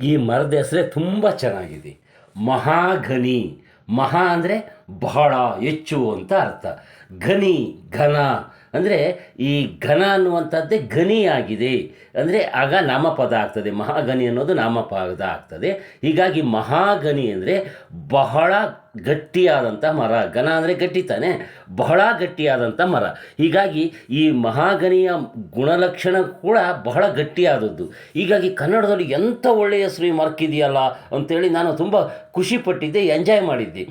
ಈ ಮರದ ಹೆಸರೇ ತುಂಬ ಚೆನ್ನಾಗಿದೆ. ಮಹಾಘನಿ. ಮಹಾ ಅಂದರೆ ಬಹಳ, ಹೆಚ್ಚು ಅಂತ ಅರ್ಥ. ಘನಿ, ಘನ ಅಂದರೆ ಈ ಘನ ಅನ್ನುವಂಥದ್ದೇ ಘನಿಯಾಗಿದೆ ಅಂದರೆ ಆಗ ನಾಮಪದ ಆಗ್ತದೆ. ಮಹಾಘನಿ ಅನ್ನೋದು ನಾಮಪದ ಆಗ್ತದೆ. ಹೀಗಾಗಿ ಮಹಾಘನಿ ಅಂದರೆ ಬಹಳ ಗಟ್ಟಿಯಾದಂಥ ಮರ. ಘನ ಅಂದರೆ ಗಟ್ಟಿ ತಾನೆ, ಬಹಳ ಗಟ್ಟಿಯಾದಂಥ ಮರ. ಹೀಗಾಗಿ ಈ ಮಹಾಘನಿಯ ಗುಣಲಕ್ಷಣ ಕೂಡ ಬಹಳ ಗಟ್ಟಿಯಾದದ್ದು. ಹೀಗಾಗಿ ಕನ್ನಡದಲ್ಲಿ ಎಂಥ ಒಳ್ಳೆಯ ಹೆಸರು ಈ ಮರಕ್ಕಿದೆಯಲ್ಲ ಅಂಥೇಳಿ ನಾನು ತುಂಬ ಖುಷಿಪಟ್ಟಿದ್ದೆ, ಎಂಜಾಯ್ ಮಾಡಿದ್ದೆ.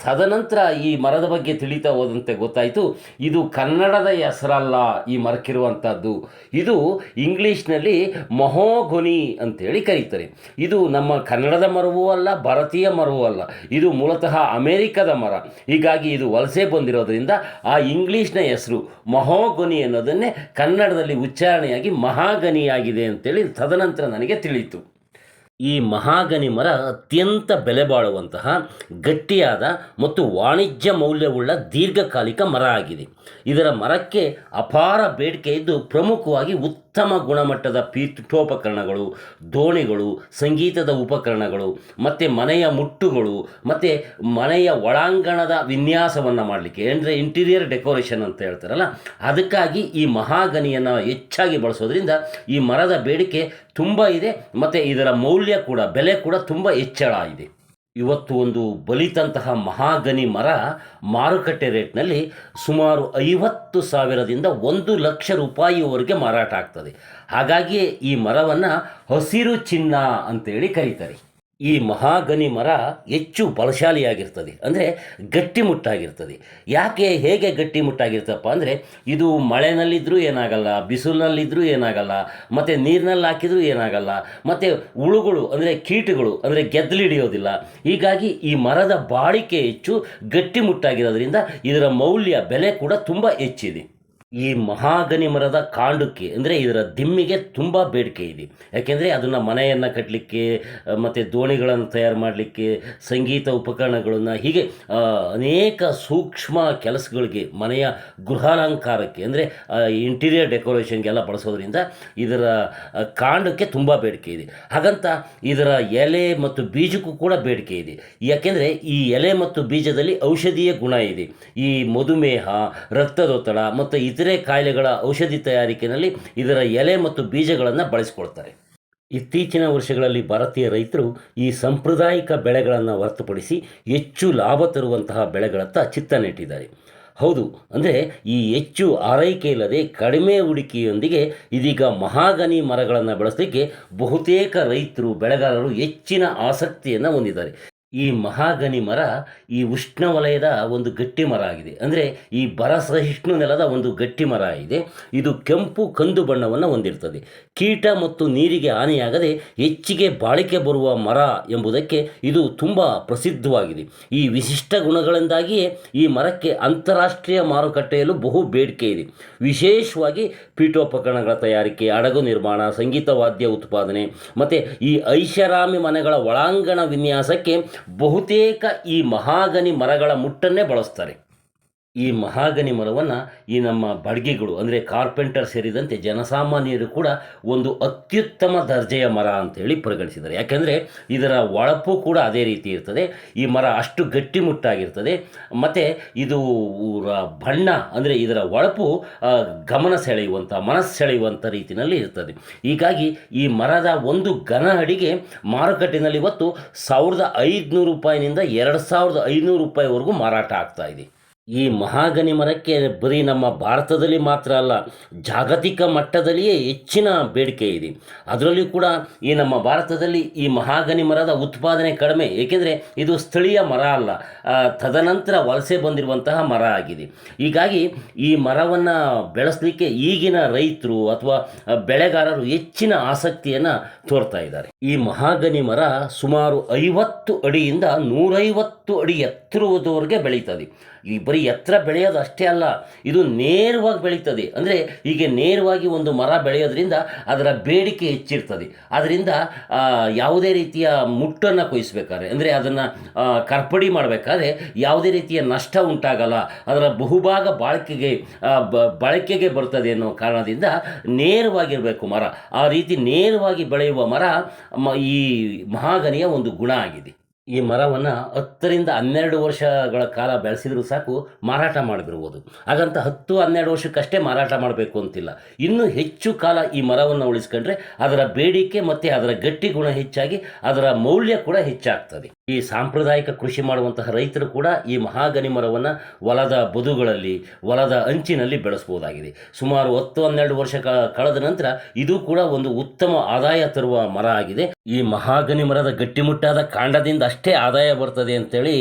ತದನಂತರ ಈ ಮರದ ಬಗ್ಗೆ ತಿಳಿತಾ ಹೋದಂತೆ ಗೊತ್ತಾಯಿತು, ಇದು ಕನ್ನಡದ ಹೆಸರಲ್ಲ ಈ ಮರಕ್ಕಿರುವಂಥದ್ದು. ಇದು ಇಂಗ್ಲೀಷ್ನಲ್ಲಿ ಮಹೋಘನಿ ಅಂತೇಳಿ ಕರೀತಾರೆ. ಇದು ನಮ್ಮ ಕನ್ನಡದ ಮರವೂ ಅಲ್ಲ, ಭಾರತೀಯ ಮರವೂ ಅಲ್ಲ. ಇದು ಮೂಲತಃ ಅಮೇರಿಕದ ಮರ. ಹೀಗಾಗಿ ಇದು ವಲಸೆ ಬಂದಿರೋದ್ರಿಂದ ಆ ಇಂಗ್ಲೀಷ್ನ ಹೆಸರು ಮಹೋಘನಿ ಅನ್ನೋದನ್ನೇ ಕನ್ನಡದಲ್ಲಿ ಉಚ್ಚಾರಣೆಯಾಗಿ ಮಹಾಘನಿಯಾಗಿದೆ ಅಂತೇಳಿ ತದನಂತರ ನನಗೆ ತಿಳಿಯಿತು. ಈ ಮಹಾಗನಿ ಮರ ಅತ್ಯಂತ ಬೆಲೆ ಬಾಳುವಂತಹ ಗಟ್ಟಿಯಾದ ಮತ್ತು ವಾಣಿಜ್ಯ ಮೌಲ್ಯವುಳ್ಳ ದೀರ್ಘಕಾಲಿಕ ಮರ ಆಗಿದೆ. ಇದರ ಮರಕ್ಕೆ ಅಪಾರ ಬೇಡಿಕೆ ಇದ್ದು, ಪ್ರಮುಖವಾಗಿ ಉತ್ತಮ ಗುಣಮಟ್ಟದ ಪೀಠೋಪಕರಣಗಳು, ದೋಣಿಗಳು, ಸಂಗೀತದ ಉಪಕರಣಗಳು ಮತ್ತು ಮನೆಯ ಮುಟ್ಟುಗಳು ಮತ್ತು ಮನೆಯ ಒಳಾಂಗಣದ ವಿನ್ಯಾಸವನ್ನು ಮಾಡಲಿಕ್ಕೆ ಅಂದರೆ ಇಂಟೀರಿಯರ್ ಡೆಕೋರೇಷನ್ ಅಂತ ಹೇಳ್ತಾರಲ್ಲ, ಅದಕ್ಕಾಗಿ ಈ ಮಹಾಗನಿಯನ್ನು ಹೆಚ್ಚಾಗಿ ಬಳಸೋದ್ರಿಂದ ಈ ಮರದ ಬೇಡಿಕೆ ತುಂಬ ಇದೆ ಮತ್ತು ಇದರ ಮೌಲ್ಯ ಕೂಡ, ಬೆಲೆ ಕೂಡ ತುಂಬ ಹೆಚ್ಚಳ ಇದೆ. ಇವತ್ತು ಒಂದು ಬಲಿತಂತಹ ಮಹಾಗನಿ ಮರ ಮಾರುಕಟ್ಟೆ ರೇಟ್ನಲ್ಲಿ ಸುಮಾರು 50,000ದಿಂದ 1,00,000 ರೂಪಾಯಿವರೆಗೆ ಮಾರಾಟ ಆಗ್ತದೆ. ಹಾಗಾಗಿಯೇ ಈ ಮರವನ್ನು ಹಸಿರು ಚಿನ್ನ ಅಂತೇಳಿ ಕರೀತಾರೆ. ಈ ಮಹಾಗನಿ ಮರ ಹೆಚ್ಚು ಬಲಶಾಲಿಯಾಗಿರ್ತದೆ, ಅಂದರೆ ಗಟ್ಟಿಮುಟ್ಟಾಗಿರ್ತದೆ. ಹೇಗೆ ಗಟ್ಟಿಮುಟ್ಟಾಗಿರ್ತಪ್ಪ ಅಂದರೆ, ಇದು ಮಳೆನಲ್ಲಿದ್ದರೂ ಏನಾಗಲ್ಲ, ಬಿಸಿಲಿನಲ್ಲಿದ್ದರೂ ಏನಾಗಲ್ಲ, ಮತ್ತು ನೀರಿನಲ್ಲಿ ಹಾಕಿದರೂ ಏನಾಗಲ್ಲ, ಮತ್ತು ಹುಳುಗಳು ಅಂದರೆ ಕೀಟಗಳು ಅಂದರೆ ಗೆದ್ದಲಿಡಿಯೋದಿಲ್ಲ. ಹೀಗಾಗಿ ಈ ಮರದ ಬಾಳಿಕೆ ಹೆಚ್ಚು, ಗಟ್ಟಿಮುಟ್ಟಾಗಿರೋದ್ರಿಂದ ಇದರ ಮೌಲ್ಯ, ಬೆಲೆ ಕೂಡ ತುಂಬ ಹೆಚ್ಚಿದೆ. ಈ ಮಹಾಗನಿ ಮರದ ಕಾಂಡಕ್ಕೆ ಅಂದರೆ ಇದರ ದಿಮ್ಮಿಗೆ ತುಂಬ ಬೇಡಿಕೆ ಇದೆ. ಯಾಕೆಂದರೆ ಅದನ್ನು ಮನೆಯನ್ನು ಕಟ್ಟಲಿಕ್ಕೆ ಮತ್ತು ದೋಣಿಗಳನ್ನು ತಯಾರು ಮಾಡಲಿಕ್ಕೆ, ಸಂಗೀತ ಉಪಕರಣಗಳನ್ನು, ಹೀಗೆ ಅನೇಕ ಸೂಕ್ಷ್ಮ ಕೆಲಸಗಳಿಗೆ, ಮನೆಯ ಗೃಹಾಲಂಕಾರಕ್ಕೆ ಅಂದರೆ ಇಂಟೀರಿಯರ್ ಡೆಕೋರೇಷನ್ಗೆಲ್ಲ ಬಳಸೋದ್ರಿಂದ ಇದರ ಕಾಂಡಕ್ಕೆ ತುಂಬ ಬೇಡಿಕೆ ಇದೆ. ಹಾಗಂತ ಇದರ ಎಲೆ ಮತ್ತು ಬೀಜಕ್ಕೂ ಕೂಡ ಬೇಡಿಕೆ ಇದೆ. ಯಾಕೆಂದರೆ ಈ ಎಲೆ ಮತ್ತು ಬೀಜದಲ್ಲಿ ಔಷಧೀಯ ಗುಣ ಇದೆ. ಈ ಮಧುಮೇಹ, ರಕ್ತದೊತ್ತಡ ಮತ್ತು ಇತರೆ ಕಾಯಿಲೆಗಳ ಔಷಧಿ ತಯಾರಿಕೆಯಲ್ಲಿ ಇದರ ಎಲೆ ಮತ್ತು ಬೀಜಗಳನ್ನು ಬಳಸಿಕೊಳ್ತಾರೆ. ಇತ್ತೀಚಿನ ವರ್ಷಗಳಲ್ಲಿ ಭಾರತೀಯ ರೈತರು ಈ ಸಾಂಪ್ರದಾಯಿಕ ಬೆಳೆಗಳನ್ನು ಹೊರತುಪಡಿಸಿ ಹೆಚ್ಚು ಲಾಭ ತರುವಂತಹ ಬೆಳೆಗಳತ್ತ ಚಿತ್ತ ನೆಟ್ಟಿದ್ದಾರೆ. ಹೌದು, ಅಂದರೆ ಈ ಹೆಚ್ಚು ಆರೈಕೆ ಇಲ್ಲದೆ ಕಡಿಮೆ ಹೂಡಿಕೆಯೊಂದಿಗೆ ಇದೀಗ ಮಹಾಗನಿ ಮರಗಳನ್ನು ಬೆಳೆಸಲಿಕ್ಕೆ ಬಹುತೇಕ ರೈತರು, ಬೆಳೆಗಾರರು ಹೆಚ್ಚಿನ ಆಸಕ್ತಿಯನ್ನು ಹೊಂದಿದ್ದಾರೆ. ಈ ಮಹಾಗನಿ ಮರ ಈ ಉಷ್ಣವಲಯದ ಒಂದು ಗಟ್ಟಿ ಮರ ಆಗಿದೆ. ಅಂದರೆ ಈ ಬರಸಹಿಷ್ಣು ನೆಲದ ಒಂದು ಗಟ್ಟಿ ಮರ ಇದೆ. ಇದು ಕೆಂಪು ಕಂದು ಬಣ್ಣವನ್ನು ಹೊಂದಿರ್ತದೆ. ಕೀಟ ಮತ್ತು ನೀರಿಗೆ ಹಾನಿಯಾಗದೆ ಹೆಚ್ಚಿಗೆ ಬಾಳಿಕೆ ಬರುವ ಮರ ಎಂಬುದಕ್ಕೆ ಇದು ತುಂಬ ಪ್ರಸಿದ್ಧವಾಗಿದೆ. ಈ ವಿಶಿಷ್ಟ ಗುಣಗಳಿಂದಾಗಿಯೇ ಈ ಮರಕ್ಕೆ ಅಂತಾರಾಷ್ಟ್ರೀಯ ಮಾರುಕಟ್ಟೆಯಲ್ಲೂ ಬಹು ಬೇಡಿಕೆ ಇದೆ. ವಿಶೇಷವಾಗಿ ಪೀಠೋಪಕರಣಗಳ ತಯಾರಿಕೆ, ಹಡಗು ನಿರ್ಮಾಣ, ಸಂಗೀತ ವಾದ್ಯ ಉತ್ಪಾದನೆ ಮತ್ತು ಈ ಐಷಾರಾಮಿ ಮನೆಗಳ ಒಳಾಂಗಣ ವಿನ್ಯಾಸಕ್ಕೆ ಬಹುತೇಕ ಈ ಮಹಾಗನಿ ಮರಗಳ ಮುಟ್ಟನ್ನೇ ಬಳಸ್ತಾರೆ. ಈ ಮಹಾಗನಿ ಮರವನ್ನು ಈ ನಮ್ಮ ಬಡಗಿಗಳು ಅಂದರೆ ಕಾರ್ಪೆಂಟರ್ ಸೇರಿದಂತೆ ಜನಸಾಮಾನ್ಯರು ಕೂಡ ಒಂದು ಅತ್ಯುತ್ತಮ ದರ್ಜೆಯ ಮರ ಅಂತೇಳಿ ಪರಿಗಣಿಸಿದ್ದಾರೆ. ಯಾಕೆಂದರೆ ಇದರ ಹೊಳಪು ಕೂಡ ಅದೇ ರೀತಿ ಇರ್ತದೆ. ಈ ಮರ ಅಷ್ಟು ಗಟ್ಟಿಮುಟ್ಟಾಗಿರ್ತದೆ ಮತ್ತು ಇದು ಬಣ್ಣ ಅಂದರೆ ಇದರ ಹೊಳಪು ಗಮನ ಸೆಳೆಯುವಂಥ, ಮನಸ್ಸು ಸೆಳೆಯುವಂಥ ರೀತಿಯಲ್ಲಿ ಇರ್ತದೆ. ಹೀಗಾಗಿ ಈ ಮರದ ಒಂದು ಘನ ಅಡಿಗೆ ಮಾರುಕಟ್ಟೆಯಲ್ಲಿ ಇವತ್ತು 1,500 ರೂಪಾಯಿನಿಂದ 2,500 ರೂಪಾಯಿವರೆಗೂ ಮಾರಾಟ ಆಗ್ತಾ ಇದೆ. ಈ ಮಹಾಗನಿ ಮರಕ್ಕೆ ಬರೀ ನಮ್ಮ ಭಾರತದಲ್ಲಿ ಮಾತ್ರ ಅಲ್ಲ, ಜಾಗತಿಕ ಮಟ್ಟದಲ್ಲಿಯೇ ಹೆಚ್ಚಿನ ಬೇಡಿಕೆ ಇದೆ. ಅದರಲ್ಲಿ ಕೂಡ ಈ ನಮ್ಮ ಭಾರತದಲ್ಲಿ ಈ ಮಹಾಗನಿ ಮರದ ಉತ್ಪಾದನೆ ಕಡಿಮೆ, ಏಕೆಂದರೆ ಇದು ಸ್ಥಳೀಯ ಮರ ಅಲ್ಲ, ತದನಂತರ ವಲಸೆ ಬಂದಿರುವಂತಹ ಮರ ಆಗಿದೆ. ಹೀಗಾಗಿ ಈ ಮರವನ್ನು ಬೆಳೆಸಲಿಕ್ಕೆ ಈಗಿನ ರೈತರು ಅಥವಾ ಬೆಳೆಗಾರರು ಹೆಚ್ಚಿನ ಆಸಕ್ತಿಯನ್ನು ತೋರ್ತಾ ಇದ್ದಾರೆ. ಈ ಮಹಾಗನಿ ಮರ ಸುಮಾರು 50 ಅಡಿಯಿಂದ 150 ಅಡಿ ಎತ್ತರದವರೆಗೆ ಬೆಳೀತದೆ. ಈ ಬರೀ ಬರೀ ಎತ್ತರ ಬೆಳೆಯೋದು ಅಷ್ಟೇ ಅಲ್ಲ, ಇದು ನೇರವಾಗಿ ಬೆಳೀತದೆ. ಅಂದರೆ ಹೀಗೆ ನೇರವಾಗಿ ಒಂದು ಮರ ಬೆಳೆಯೋದ್ರಿಂದ ಅದರ ಬೇಡಿಕೆ ಹೆಚ್ಚಿರ್ತದೆ. ಅದರಿಂದ ಯಾವುದೇ ರೀತಿಯ ಮುಟ್ಟನ್ನು ಕೊಯ್ಸ್ಬೇಕಾದ್ರೆ, ಅಂದರೆ ಅದನ್ನು ಕರ್ಪಡಿ ಮಾಡಬೇಕಾದ್ರೆ ಯಾವುದೇ ರೀತಿಯ ನಷ್ಟ ಉಂಟಾಗಲ್ಲ, ಅದರ ಬಹುಭಾಗ ಬಳಕೆಗೆ ಬರ್ತದೆ ಅನ್ನೋ ಕಾರಣದಿಂದ ನೇರವಾಗಿರಬೇಕು ಮರ. ಆ ರೀತಿ ನೇರವಾಗಿ ಬೆಳೆಯುವ ಮರ ಈ ಮಹಾಗನಿಯ ಒಂದು ಗುಣ ಆಗಿದೆ. ಈ ಮರವನ್ನು 10ರಿಂದ 12 ವರ್ಷಗಳ ಕಾಲ ಬೆಳೆಸಿದರೂ ಸಾಕು, ಮಾರಾಟ ಮಾಡಿಬಿಡ್ಬೋದು. ಹಾಗಂತ 10-12 ವರ್ಷಕ್ಕಷ್ಟೇ ಮಾರಾಟ ಮಾಡಬೇಕು ಅಂತಿಲ್ಲ. ಇನ್ನೂ ಹೆಚ್ಚು ಕಾಲ ಈ ಮರವನ್ನು ಉಳಿಸ್ಕೊಂಡ್ರೆ ಅದರ ಬೇಡಿಕೆ ಮತ್ತು ಅದರ ಗಟ್ಟಿ ಗುಣ ಹೆಚ್ಚಾಗಿ ಅದರ ಮೌಲ್ಯ ಕೂಡ ಹೆಚ್ಚಾಗ್ತದೆ. ಈ ಸಾಂಪ್ರದಾಯಿಕ ಕೃಷಿ ಮಾಡುವಂತಹ ರೈತರು ಕೂಡ ಈ ಮಹಾಗನಿ ಮರವನ್ನು ಹೊಲದ ಬದುಗಳಲ್ಲಿ, ಹೊಲದ ಅಂಚಿನಲ್ಲಿ ಬೆಳೆಸ್ಬೋದಾಗಿದೆ. ಸುಮಾರು 10-12 ವರ್ಷ ಕಳೆದ ನಂತರ ಇದು ಕೂಡ ಒಂದು ಉತ್ತಮ ಆದಾಯ ತರುವ ಮರ ಆಗಿದೆ. ಈ ಮಹಾಗನಿ ಮರದ ಗಟ್ಟಿಮುಟ್ಟಾದ ಕಾಂಡದಿಂದ ಅಷ್ಟೇ ಆದಾಯ ಬರ್ತದೆ ಅಂತೇಳಿ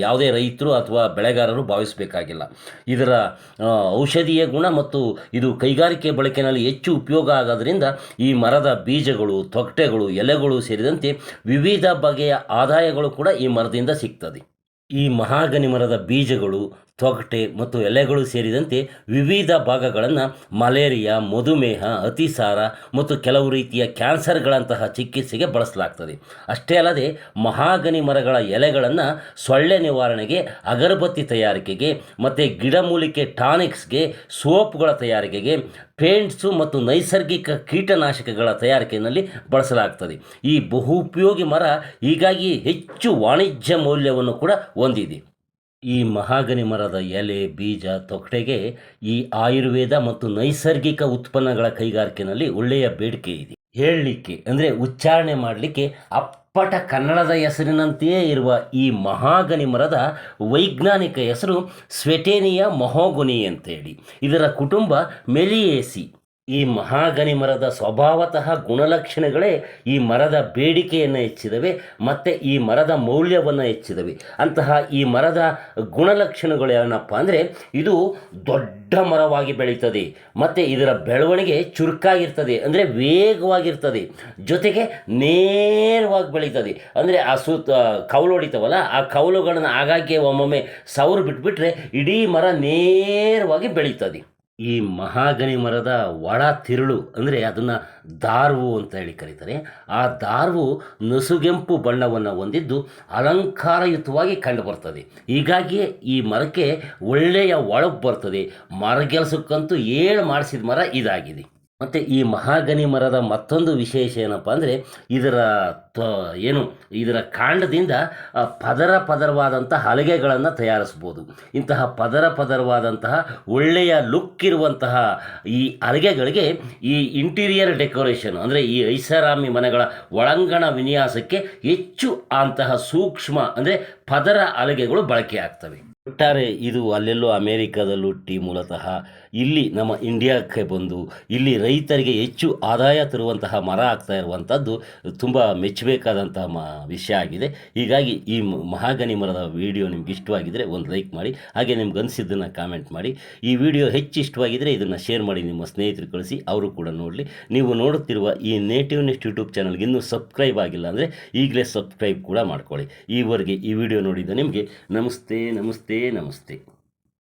ಯಾವುದೇ ರೈತರು ಅಥವಾ ಬೆಳೆಗಾರರು ಭಾವಿಸಬೇಕಾಗಿಲ್ಲ. ಇದರ ಔಷಧೀಯ ಗುಣ ಮತ್ತು ಇದು ಕೈಗಾರಿಕೆ ಬಳಕೆಯಲ್ಲಿ ಹೆಚ್ಚು ಉಪಯೋಗ ಆಗೋದ್ರಿಂದ ಈ ಮರದ ಬೀಜಗಳು, ತೊಗಟೆಗಳು, ಎಲೆಗಳು ಸೇರಿದಂತೆ ವಿವಿಧ ಬಗೆಯ ಆದಾಯಗಳು ಕೂಡ ಈ ಮರದಿಂದ ಸಿಗ್ತದೆ. ಈ ಮಹಾಗನಿ ಮರದ ಬೀಜಗಳು, ತೊಗಟೆ ಮತ್ತು ಎಲೆಗಳು ಸೇರಿದಂತೆ ವಿವಿಧ ಭಾಗಗಳನ್ನು ಮಲೇರಿಯಾ, ಮಧುಮೇಹ, ಅತಿಸಾರ ಮತ್ತು ಕೆಲವು ರೀತಿಯ ಕ್ಯಾನ್ಸರ್ಗಳಂತಹ ಚಿಕಿತ್ಸೆಗೆ ಬಳಸಲಾಗ್ತದೆ. ಅಷ್ಟೇ ಅಲ್ಲದೆ ಮಹಾಗನಿ ಮರಗಳ ಎಲೆಗಳನ್ನು ಸೊಳ್ಳೆ ನಿವಾರಣೆಗೆ, ಅಗರಬತ್ತಿ ತಯಾರಿಕೆಗೆ ಮತ್ತು ಗಿಡಮೂಲಿಕೆ ಟಾನಿಕ್ಸ್ಗೆ, ಸೋಪ್ಗಳ ತಯಾರಿಕೆಗೆ, ಪೇಂಟ್ಸು ಮತ್ತು ನೈಸರ್ಗಿಕ ಕೀಟನಾಶಕಗಳ ತಯಾರಿಕೆಯಲ್ಲಿ ಬಳಸಲಾಗ್ತದೆ. ಈ ಬಹುಪಯೋಗಿ ಮರ ಹೀಗಾಗಿ ಹೆಚ್ಚು ವಾಣಿಜ್ಯ ಮೌಲ್ಯವನ್ನು ಕೂಡ ಹೊಂದಿದೆ. ಈ ಮಹಾಗನಿ ಮರದ ಎಲೆ, ಬೀಜ, ತೊಗಟೆಗೆ ಈ ಆಯುರ್ವೇದ ಮತ್ತು ನೈಸರ್ಗಿಕ ಉತ್ಪನ್ನಗಳ ಕೈಗಾರಿಕೆಯಲ್ಲಿ ಒಳ್ಳೆಯ ಬೇಡಿಕೆ ಇದೆ. ಹೇಳಲಿಕ್ಕೆ ಅಂದರೆ ಉಚ್ಚಾರಣೆ ಮಾಡಲಿಕ್ಕೆ ಅಪ್ಪಟ ಕನ್ನಡದ ಹೆಸರಿನಂತೆಯೇ ಇರುವ ಈ ಮಹಾಗನಿ ಮರದ ವೈಜ್ಞಾನಿಕ ಹೆಸರು ಸ್ವೆಟೇನಿಯಾ ಮಹೋಗೊನಿ ಅಂತೇಳಿ. ಇದರ ಕುಟುಂಬ ಮೆಲಿಯೇಸಿ. ಈ ಮಹಾಗನಿ ಮರದ ಸ್ವಭಾವತಃ ಗುಣಲಕ್ಷಣಗಳೇ ಈ ಮರದ ಬೇಡಿಕೆಯನ್ನು ಹೆಚ್ಚಿದವೆ ಮತ್ತು ಈ ಮರದ ಮೌಲ್ಯವನ್ನು ಹೆಚ್ಚಿದವೆ. ಅಂತಹ ಈ ಮರದ ಗುಣಲಕ್ಷಣಗಳು ಏನಪ್ಪ ಅಂದರೆ, ಇದು ದೊಡ್ಡ ಮರವಾಗಿ ಬೆಳೀತದೆ ಮತ್ತು ಇದರ ಬೆಳವಣಿಗೆ ಚುರುಕಾಗಿರ್ತದೆ, ಅಂದರೆ ವೇಗವಾಗಿರ್ತದೆ, ಜೊತೆಗೆ ನೇರವಾಗಿ ಬೆಳೀತದೆ. ಅಂದರೆ ಆ ಕೌಲು ಹೊಡಿತಾವಲ್ಲ, ಆ ಕೌಲುಗಳನ್ನು ಆಗಾಗ್ಗೆ ಒಮ್ಮೊಮ್ಮೆ ಸೌರು ಬಿಟ್ಬಿಟ್ರೆ ಇಡೀ ಮರ ನೇರವಾಗಿ ಬೆಳೀತದೆ. ಈ ಮಹಾಗನಿ ಮರದ ಒಳ ತಿರುಳು ಅಂದರೆ ಅದನ್ನು ದಾರ್ವು ಅಂತ ಹೇಳಿ ಕರೀತಾರೆ. ಆ ದಾರ್ವು ನಸುಗೆಂಪು ಬಣ್ಣವನ್ನು ಹೊಂದಿದ್ದು ಅಲಂಕಾರಯುತವಾಗಿ ಕಂಡುಬರ್ತದೆ. ಹೀಗಾಗಿಯೇ ಈ ಮರಕ್ಕೆ ಒಳ್ಳೆಯ ಹೊಳಪು ಬರ್ತದೆ. ಮರಗೆಲಸಕ್ಕಂತೂ ಏಳು ಮಾಡಿಸಿದ ಮರ ಇದಾಗಿದೆ. ಮತ್ತು ಈ ಮಹಾಗನಿ ಮರದ ಮತ್ತೊಂದು ವಿಶೇಷ ಏನಪ್ಪ ಅಂದರೆ, ಇದರ ಕಾಂಡದಿಂದ ಪದರವಾದಂಥ ಹಲಗೆಗಳನ್ನು ತಯಾರಿಸ್ಬೋದು. ಇಂತಹ ಪದರವಾದಂತಹ ಒಳ್ಳೆಯ ಲುಕ್ ಇರುವಂತಹ ಈ ಹಲಗೆಗಳಿಗೆ ಈ ಇಂಟೀರಿಯರ್ ಡೆಕೋರೇಷನ್ ಅಂದರೆ ಈ ಐಷಾರಾಮಿ ಮನೆಗಳ ಒಳಾಂಗಣ ವಿನ್ಯಾಸಕ್ಕೆ ಹೆಚ್ಚು ಅಂತಹ ಸೂಕ್ಷ್ಮ ಅಂದರೆ ಪದರ ಹಲಗೆಗಳು ಬಳಕೆ ಆಗ್ತವೆ. ಒಟ್ಟಾರೆ ಇದು ಅಲ್ಲೆಲ್ಲೋ ಅಮೇರಿಕಾದಲ್ಲಿ ಹುಟ್ಟಿ ಮೂಲತಃ ಇಲ್ಲಿ ನಮ್ಮ ಇಂಡಿಯಾಕ್ಕೆ ಬಂದು ಇಲ್ಲಿ ರೈತರಿಗೆ ಹೆಚ್ಚು ಆದಾಯ ತರುವಂತಹ ಮರ ಆಗ್ತಾ ಇರುವಂಥದ್ದು ತುಂಬ ಮೆಚ್ಚಬೇಕಾದಂತಹ ವಿಷಯ ಆಗಿದೆ. ಹೀಗಾಗಿ ಈ ಮಹಾಗನಿ ಮರದ ವಿಡಿಯೋ ನಿಮ್ಗೆ ಇಷ್ಟವಾಗಿದ್ದರೆ ಒಂದು ಲೈಕ್ ಮಾಡಿ, ಹಾಗೆ ನಿಮ್ಗೆ ಅನಿಸಿದ್ದನ್ನು ಕಾಮೆಂಟ್ ಮಾಡಿ. ಈ ವಿಡಿಯೋ ಹೆಚ್ಚು ಇಷ್ಟವಾಗಿದ್ದರೆ ಇದನ್ನು ಶೇರ್ ಮಾಡಿ, ನಿಮ್ಮ ಸ್ನೇಹಿತರು ಕಳಿಸಿ, ಅವರು ಕೂಡ ನೋಡಲಿ. ನೀವು ನೋಡುತ್ತಿರುವ ಈ ನೇಟಿವ್ ನೆಸ್ಟ್ ಯೂಟ್ಯೂಬ್ ಚಾನಲ್ಗೆ ಇನ್ನೂ ಸಬ್ಸ್ಕ್ರೈಬ್ ಆಗಿಲ್ಲ ಅಂದರೆ ಈಗಲೇ ಸಬ್ಸ್ಕ್ರೈಬ್ ಕೂಡ ಮಾಡ್ಕೊಳ್ಳಿ. ಈವರೆಗೆ ಈ ವಿಡಿಯೋ ನೋಡಿದ ನಿಮಗೆ ನಮಸ್ತೆ.